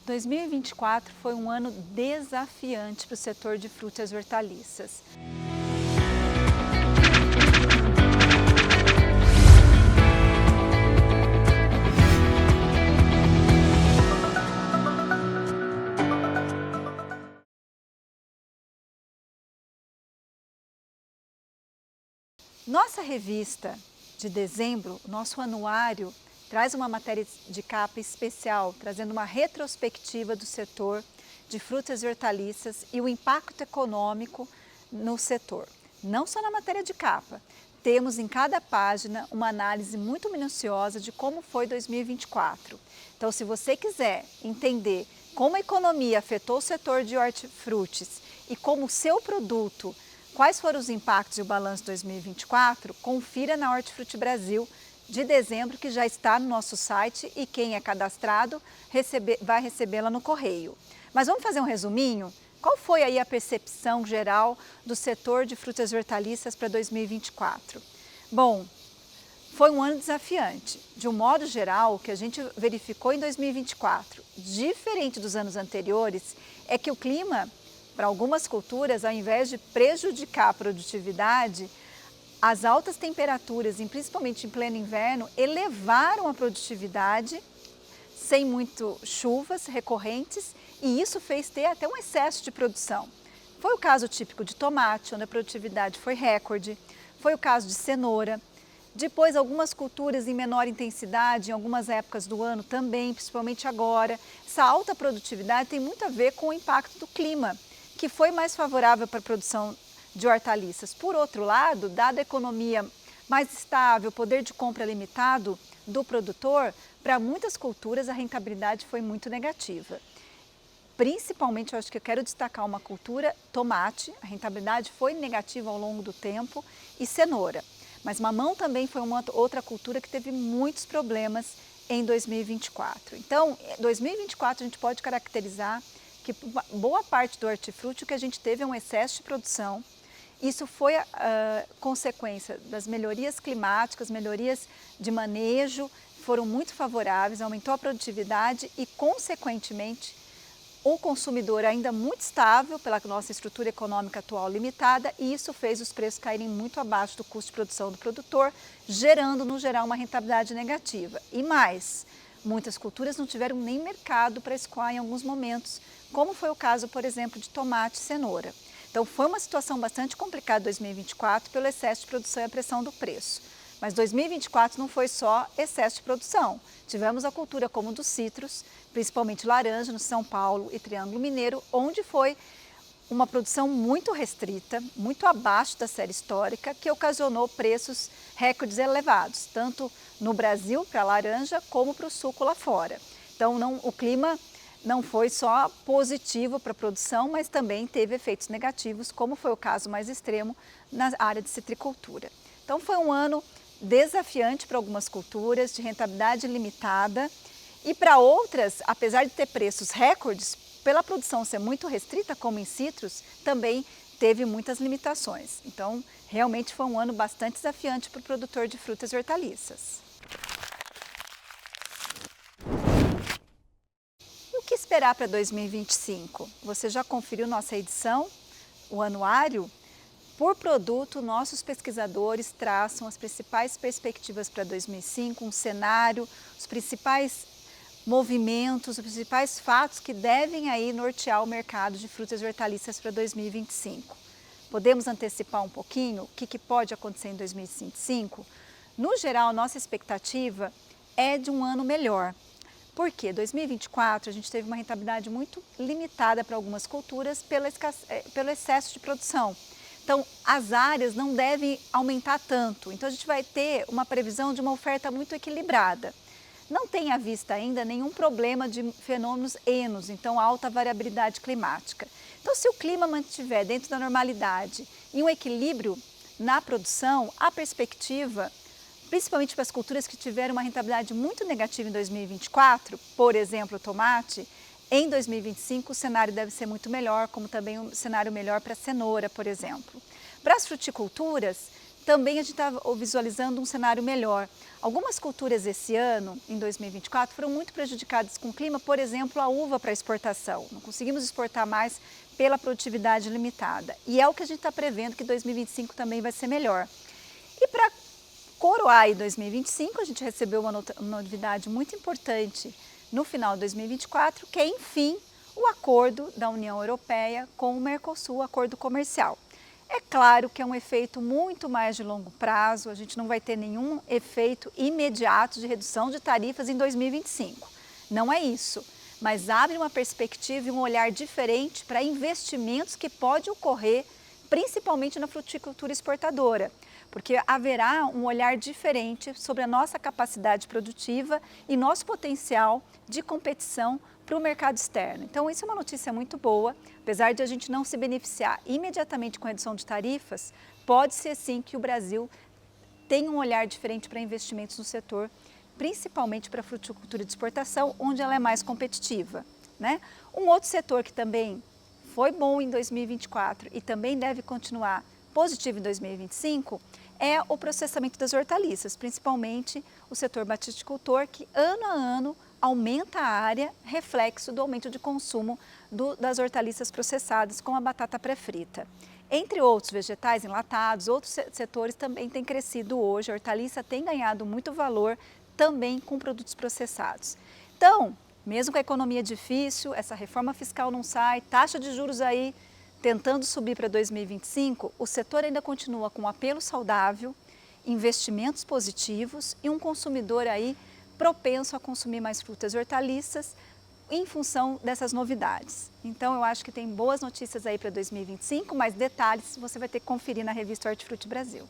2024 foi um ano desafiante para o setor de frutas e hortaliças. Nossa revista de dezembro, nosso anuário, traz uma matéria de capa especial, trazendo uma retrospectiva do setor de frutas e hortaliças e o impacto econômico no setor. Não só na matéria de capa, temos em cada página uma análise muito minuciosa de como foi 2024. Então, se você quiser entender como a economia afetou o setor de hortifrutis e como o seu produto, quais foram os impactos e o balanço de 2024, confira na Hortifruti Brasil de dezembro, que já está no nosso site e quem é cadastrado vai recebê-la no correio. Mas vamos fazer um resuminho? Qual foi aí a percepção geral do setor de frutas e hortaliças para 2024? Bom, foi um ano desafiante. De um modo geral, o que a gente verificou em 2024, diferente dos anos anteriores, é que o clima, para algumas culturas, ao invés de prejudicar a produtividade, as altas temperaturas, e principalmente em pleno inverno, elevaram a produtividade sem muito chuvas recorrentes e isso fez ter até um excesso de produção. Foi o caso típico de tomate, onde a produtividade foi recorde, foi o caso de cenoura. Depois, algumas culturas em menor intensidade, em algumas épocas do ano também, principalmente agora. Essa alta produtividade tem muito a ver com o impacto do clima, que foi mais favorável para a produção de hortaliças. Por outro lado, dada a economia mais estável, poder de compra limitado do produtor, para muitas culturas a rentabilidade foi muito negativa. Principalmente, eu acho que eu quero destacar uma cultura, tomate, a rentabilidade foi negativa ao longo do tempo, e cenoura. Mas mamão também foi uma outra cultura que teve muitos problemas em 2024. Então, 2024 a gente pode caracterizar que boa parte do hortifruti o que a gente teve é um excesso de produção. Isso foi consequência das melhorias climáticas, melhorias de manejo, foram muito favoráveis, aumentou a produtividade e, consequentemente, o consumidor ainda muito estável pela nossa estrutura econômica atual limitada e isso fez os preços caírem muito abaixo do custo de produção do produtor, gerando, no geral, uma rentabilidade negativa. E mais, muitas culturas não tiveram nem mercado para escoar em alguns momentos, como foi o caso, por exemplo, de tomate e cenoura. Então, foi uma situação bastante complicada em 2024 pelo excesso de produção e a pressão do preço. Mas 2024 não foi só excesso de produção. Tivemos a cultura como dos citros, principalmente laranja no São Paulo e Triângulo Mineiro, onde foi uma produção muito restrita, muito abaixo da série histórica, que ocasionou preços recordes elevados, tanto no Brasil para a laranja como para o suco lá fora. Então, o clima não foi só positivo para a produção, mas também teve efeitos negativos, como foi o caso mais extremo na área de citricultura. Então, foi um ano desafiante para algumas culturas, de rentabilidade limitada, e para outras, apesar de ter preços recordes, pela produção ser muito restrita, como em citros, também teve muitas limitações. Então, realmente foi um ano bastante desafiante para o produtor de frutas e hortaliças. E o que esperar para 2025? Você já conferiu nossa edição, o anuário? Por produto, nossos pesquisadores traçam as principais perspectivas para 2005, um cenário, os principais movimentos, os principais fatos que devem aí nortear o mercado de frutas e hortaliças para 2025. Podemos antecipar um pouquinho o que pode acontecer em 2025? No geral, nossa expectativa é de um ano melhor. Por quê? 2024 a gente teve uma rentabilidade muito limitada para algumas culturas pelo excesso de produção. Então, as áreas não devem aumentar tanto. Então, a gente vai ter uma previsão de uma oferta muito equilibrada. Não tem à vista ainda nenhum problema de fenômenos enos, então alta variabilidade climática. Então, se o clima mantiver dentro da normalidade e um equilíbrio na produção, a perspectiva, principalmente para as culturas que tiveram uma rentabilidade muito negativa em 2024, por exemplo, o tomate, em 2025 o cenário deve ser muito melhor, como também um cenário melhor para a cenoura, por exemplo. Para as fruticulturas, também a gente está visualizando um cenário melhor. Algumas culturas esse ano, em 2024, foram muito prejudicadas com o clima, por exemplo, a uva para exportação. Não conseguimos exportar mais pela produtividade limitada. E é o que a gente está prevendo que 2025 também vai ser melhor. E para coroar em 2025, a gente recebeu uma novidade muito importante no final de 2024, que é, enfim, o acordo da União Europeia com o Mercosul, o acordo comercial. É claro que é um efeito muito mais de longo prazo, a gente não vai ter nenhum efeito imediato de redução de tarifas em 2025. Não é isso, mas abre uma perspectiva e um olhar diferente para investimentos que pode ocorrer, principalmente na fruticultura exportadora, porque haverá um olhar diferente sobre a nossa capacidade produtiva e nosso potencial de competição para o mercado externo. Então, isso é uma notícia muito boa, apesar de a gente não se beneficiar imediatamente com a redução de tarifas, pode ser sim que o Brasil tenha um olhar diferente para investimentos no setor, principalmente para a fruticultura de exportação, onde ela é mais competitiva, né? Um outro setor que também foi bom em 2024 e também deve continuar positivo em 2025 é o processamento das hortaliças, principalmente o setor batiticultor, que ano a ano aumenta a área, reflexo do aumento de consumo das hortaliças processadas com a batata pré-frita. Entre outros vegetais enlatados, outros setores também têm crescido hoje, a hortaliça tem ganhado muito valor também com produtos processados. Então, mesmo com a economia difícil, essa reforma fiscal não sai, taxa de juros aí tentando subir para 2025, o setor ainda continua com um apelo saudável, investimentos positivos e um consumidor aí propenso a consumir mais frutas e hortaliças em função dessas novidades. Então eu acho que tem boas notícias aí para 2025, mas detalhes você vai ter que conferir na revista Hortifruti Brasil.